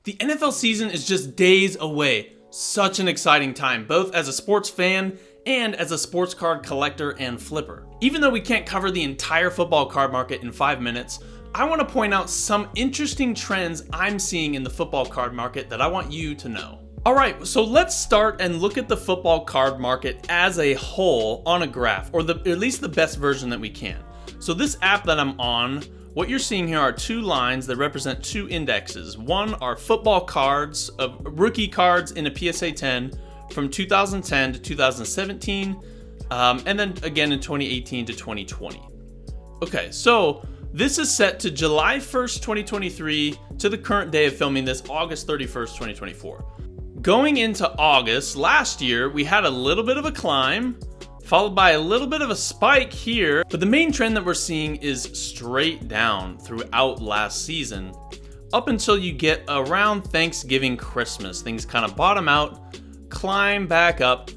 The NFL season is just days away. Such an exciting time, both as a sports fan and as a sports card collector and flipper. Even though we can't cover the entire football card market in 5 minutes, I want to point out some interesting trends I'm seeing in the football card market that I want you to know. Alright, so let's start and look at the football card market as a whole on a graph, or at least the best version that we can. So this app that I'm on, what you're seeing here are two lines that represent two indexes. One are football cards, rookie cards in a PSA 10 from 2010 to 2017, and then again in 2018 to 2020. Okay, so this is set to July 1st, 2023 to the current day of filming this, August 31st, 2024. Going into August last year, we had a little bit of a climb, followed by a little bit of a spike here, but the main trend that we're seeing is straight down throughout last season, up until you get around Thanksgiving, Christmas. Things kind of bottom out, climb back up,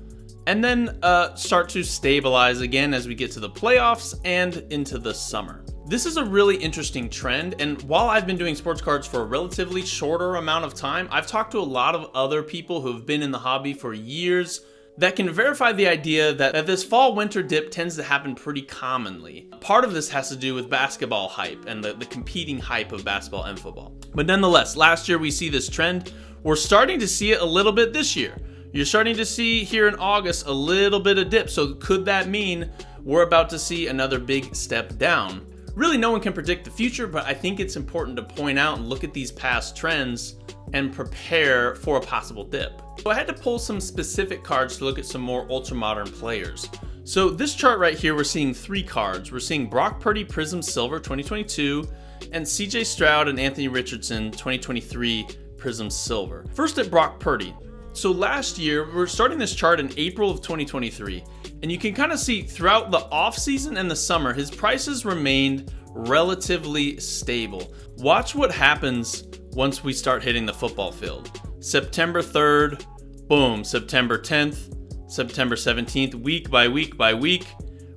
and then start to stabilize again as we get to the playoffs and into the summer. This is a really interesting trend, and while I've been doing sports cards for a relatively shorter amount of time, I've talked to a lot of other people who have been in the hobby for years that can verify the idea that this fall-winter dip tends to happen pretty commonly. Part of this has to do with basketball hype and the competing hype of basketball and football. But nonetheless, last year we see this trend. We're starting to see it a little bit this year. You're starting to see here in August a little bit of dip. So could that mean we're about to see another big step down? Really, no one can predict the future, but I think it's important to point out and look at these past trends and prepare for a possible dip. So I had to pull some specific cards to look at some more ultra-modern players. So this chart right here, we're seeing three cards. We're seeing Brock Purdy Prism Silver 2022 and CJ Stroud and Anthony Richardson 2023 Prism Silver. First at Brock Purdy. So last year, we're starting this chart in April of 2023, and you can kind of see throughout the off season and the summer, his prices remained relatively stable. Watch what happens once we start hitting the football field. September 3rd, boom, September 10th, September 17th, week by week by week,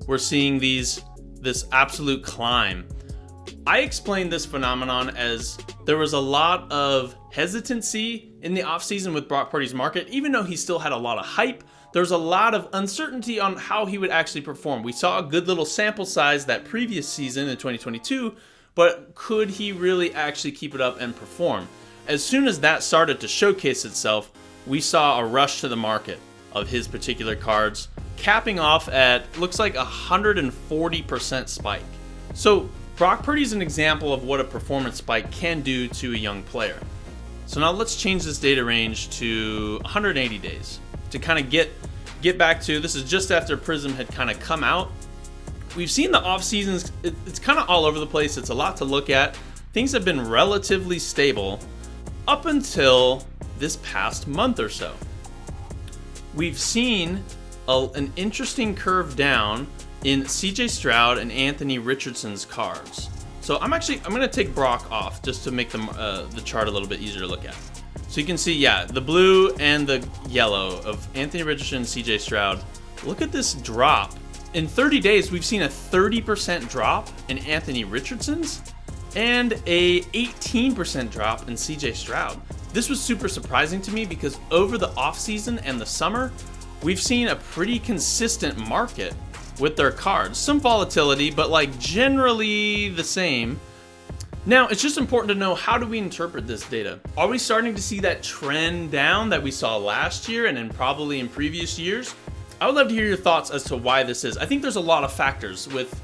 we're seeing this absolute climb. I explained this phenomenon as there was a lot of hesitancy in the offseason with Brock Purdy's market. Even though he still had a lot of hype, there was a lot of uncertainty on how he would actually perform. We saw a good little sample size that previous season in 2022, but could he really actually keep it up and perform? As soon as that started to showcase itself, we saw a rush to the market of his particular cards, capping off at, looks like 140% spike. So Brock Purdy is an example of what a performance spike can do to a young player. So now let's change this data range to 180 days to kind of get back to, this is just after Prism had kind of come out. We've seen the off seasons, it's kind of all over the place. It's a lot to look at. Things have been relatively stable up until this past month or so. We've seen an interesting curve down in CJ Stroud and Anthony Richardson's cards. So I'm going to take Brock off just to make the chart a little bit easier to look at. So you can see, yeah, the blue and the yellow of Anthony Richardson and CJ Stroud. Look at this drop. In 30 days, we've seen a 30% drop in Anthony Richardson's and a 18% drop in CJ Stroud. This was super surprising to me because over the offseason and the summer, we've seen a pretty consistent market with their cards. Some volatility, but like generally the same. Now, it's just important to know, how do we interpret this data? Are we starting to see that trend down that we saw last year and then probably in previous years? I would love to hear your thoughts as to why this is. I think there's a lot of factors with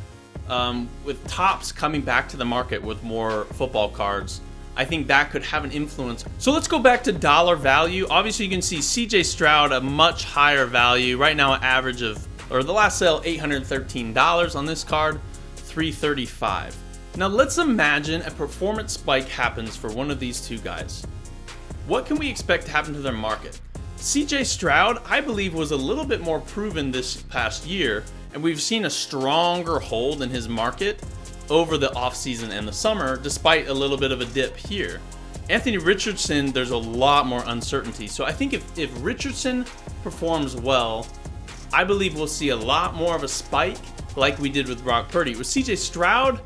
Topps coming back to the market with more football cards. I think that could have an influence. So let's go back to dollar value. Obviously, you can see CJ Stroud a much higher value. Right now, an average of, or the last sale, $813 on this card, $335. Now let's imagine a performance spike happens for one of these two guys. What can we expect to happen to their market? CJ Stroud, I believe, was a little bit more proven this past year, and we've seen a stronger hold in his market over the offseason and the summer, despite a little bit of a dip here. Anthony Richardson, there's a lot more uncertainty. So I think if Richardson performs well, I believe we'll see a lot more of a spike like we did with Brock Purdy. With CJ Stroud,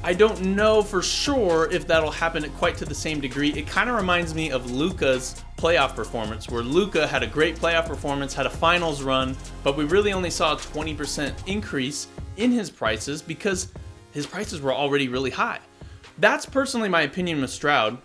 I don't know for sure if that'll happen quite to the same degree. It kind of reminds me of Luka's playoff performance, where Luka had a great playoff performance, had a finals run, but we really only saw a 20% increase in his prices because his prices were already really high. That's personally my opinion with Stroud.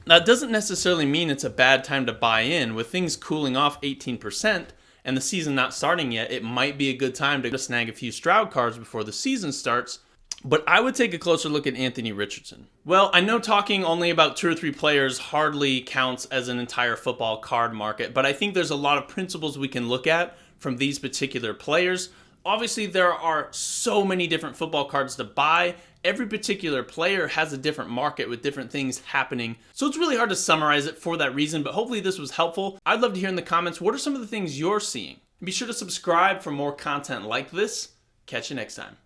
That doesn't necessarily mean it's a bad time to buy in. With things cooling off 18% and the season not starting yet, it might be a good time to snag a few Stroud cards before the season starts. But I would take a closer look at Anthony Richardson. Well, I know talking only about 2 or 3 players hardly counts as an entire football card market, but I think there's a lot of principles we can look at from these particular players. Obviously, there are so many different football cards to buy. Every particular player has a different market with different things happening. So it's really hard to summarize it for that reason, but hopefully this was helpful. I'd love to hear in the comments, what are some of the things you're seeing? And be sure to subscribe for more content like this. Catch you next time.